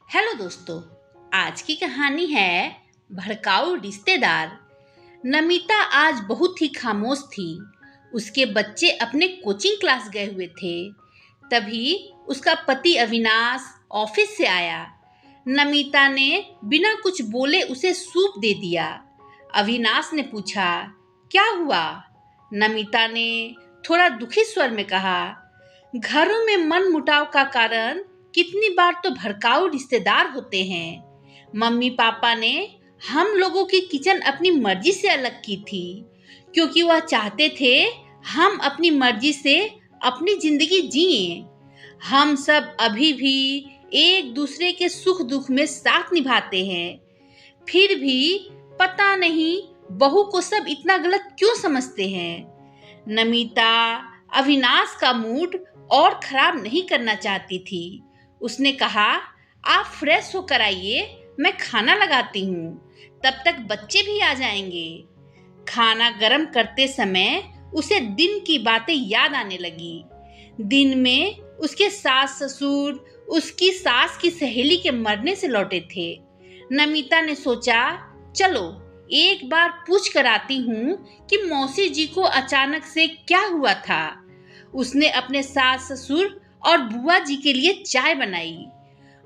Hello दोस्तों, आज की कहानी है भड़काऊ रिश्तेदार। नमिता आज बहुत ही खामोश थी। उसके बच्चे अपने कोचिंग क्लास गए हुए थे। तभी उसका पति अविनाश ऑफिस से आया। नमिता ने बिना कुछ बोले उसे सूप दे दिया। अविनाश ने पूछा, क्या हुआ? नमिता ने थोड़ा दुखी स्वर में कहा, घरों में मन मुटाव का कारण कितनी बार तो भड़काऊ रिश्तेदार होते हैं। मम्मी पापा ने हम लोगों की किचन अपनी मर्जी से अलग की थी, क्योंकि वह चाहते थे हम अपनी मर्जी से अपनी जिंदगी जिएं। हम सब अभी भी एक दूसरे के सुख दुख में साथ निभाते हैं। फिर भी पता नहीं बहू को सब इतना गलत क्यों समझते हैं। नमिता अविनाश का मूड और खराब नहीं करना चाहती थी। उसने कहा, आप फ्रेश होकर आइए, मैं खाना लगाती हूँ, तब तक बच्चे भी आ जाएंगे। खाना गर्म करते समय उसे दिन की बातें याद आने लगी। दिन में उसके सास ससुर उसकी सास की सहेली के मरने से लौटे थे। नमिता ने सोचा, चलो एक बार पूछ कर आती हूँ कि मौसी जी को अचानक से क्या हुआ था। उसने अपने सास ससुर और बुआ जी के लिए चाय बनाई।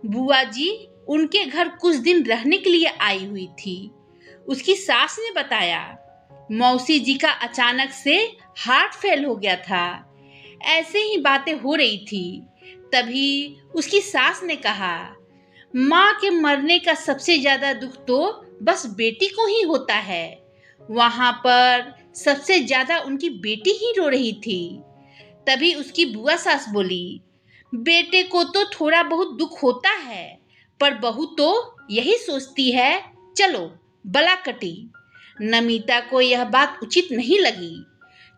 बुआ जी उनके घर कुछ दिन रहने के लिए आई हुई थी। उसकी सास ने बताया, मौसी जी का अचानक से हार्ट फेल हो गया था। ऐसे ही बातें हो रही थी। तभी उसकी सास ने कहा, माँ के मरने का सबसे ज्यादा दुख तो बस बेटी को ही होता है। वहां पर सबसे ज्यादा उनकी बेटी ही रो रही थी। तभी उसकी बुआ सास बोली, बेटे को तो थोड़ा बहुत दुख होता है, पर बहू तो यही सोचती है, चलो बला कटी। नमिता को यह बात उचित नहीं लगी,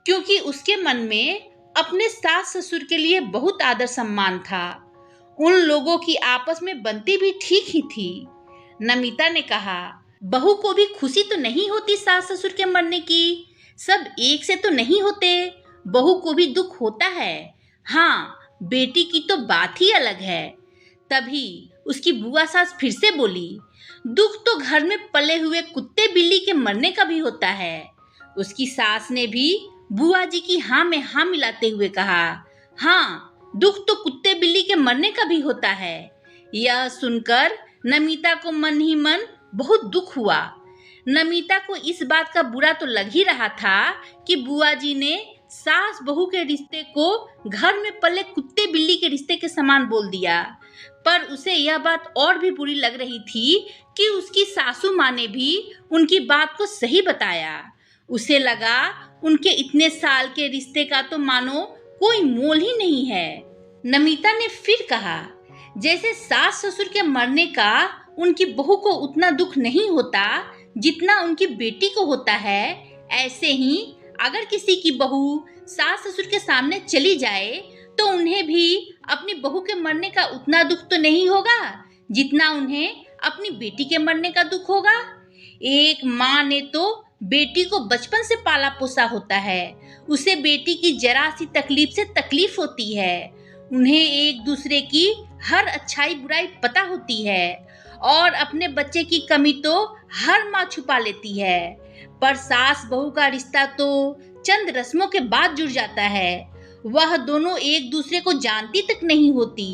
क्योंकि उसके मन में अपने सास ससुर के लिए बहुत आदर सम्मान था। उन लोगों की आपस में बनती भी ठीक ही थी। नमिता ने कहा, बहू को भी खुशी तो नहीं होती सास ससुर के मरने की? सब एक से तो नहीं होते। बहू को भी दुख होता है। हाँ, बेटी की तो बात ही अलग है। तभी उसकी बुआ सास फिर से बोली, दुख तो घर में पले हुए कुत्ते बिल्ली के मरने का भी होता है। उसकी सास ने भी बुआ जी की हाँ में हाँ मिलाते हुए कहा, हाँ, दुख तो कुत्ते बिल्ली के मरने का भी होता है। यह सुनकर नमिता को मन ही मन बहुत दुख हुआ। नमिता को इस बात का बुरा तो लग ही रहा था कि बुआ जी ने सास बहू के रिश्ते को घर में पले कुत्ते बिल्ली के रिश्ते के समान बोल दिया। पर उसे यह बात और भी बुरी लग रही थी कि उसकी सासू माँ ने भी उनकी बात को सही बताया। उसे लगा उनके इतने साल के रिश्ते का तो मानो कोई मोल ही नहीं है। नमिता ने फिर कहा, जैसे सास ससुर के मरने का उनकी बहू को उतना दुख नहीं होता जितना उनकी बेटी को होता है, ऐसे ही अगर किसी की बहू सास ससुर के सामने चली जाए तो उन्हें भी अपनी बहू के मरने का उतना दुख तो नहीं होगा जितना उन्हें अपनी बेटी के मरने का दुख होगा। एक माँ ने तो बेटी को बचपन से पाला पोसा होता है। उसे बेटी की जरा सी तकलीफ से तकलीफ होती है। उन्हें एक दूसरे की हर अच्छाई बुराई पता होती है, और अपने बच्चे की कमी तो हर माँ छुपा लेती है। पर सास बहू का रिश्ता तो चंद रस्मों के बाद जुड़ जाता है। वह दोनों एक दूसरे को जानती तक नहीं होती।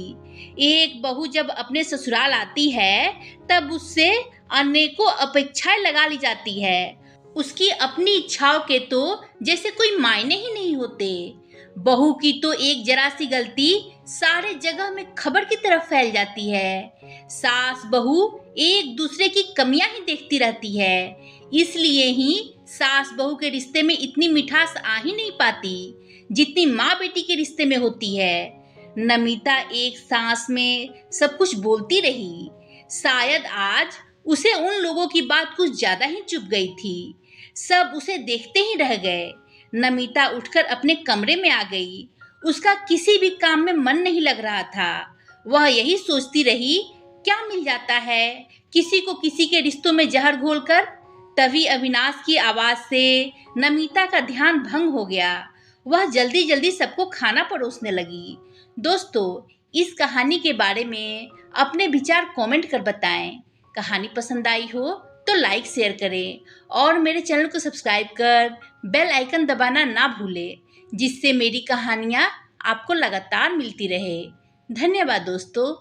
एक बहू जब अपने ससुराल आती है तब उससे अनेकों अपेक्षाएं लगा ली जाती है। उसकी अपनी इच्छाओं के तो जैसे कोई मायने ही नहीं होते। बहू की तो एक जरा सी गलती सारे जगह में खबर की तरफ फैल जाती है। सास बहू एक दूसरे की कमियां ही देखती रहती है। इसलिए ही सास बहू के रिश्ते में इतनी मिठास आ ही नहीं पाती जितनी माँ बेटी के रिश्ते में होती है। नमिता एक सांस में सब कुछ बोलती रही। शायद आज उसे उन लोगों की बात कुछ ज्यादा ही चुभ गई थी। सब उसे देखते ही रह गए। नमिता उठकर अपने कमरे में आ गई। उसका किसी भी काम में मन नहीं लग रहा था। वह यही सोचती रही, क्या मिल जाता है किसी को किसी के रिश्तों में जहर घोलकर। तभी अविनाश की आवाज से नमिता का ध्यान भंग हो गया। वह जल्दी जल्दी सबको खाना परोसने लगी। दोस्तों, इस कहानी के बारे में अपने विचार कमेंट कर बताएं। कहानी पसंद आई हो तो लाइक शेयर करें और मेरे चैनल को सब्सक्राइब कर बेल आइकन दबाना ना भूलें, जिससे मेरी कहानियाँ आपको लगातार मिलती रहे। धन्यवाद दोस्तों।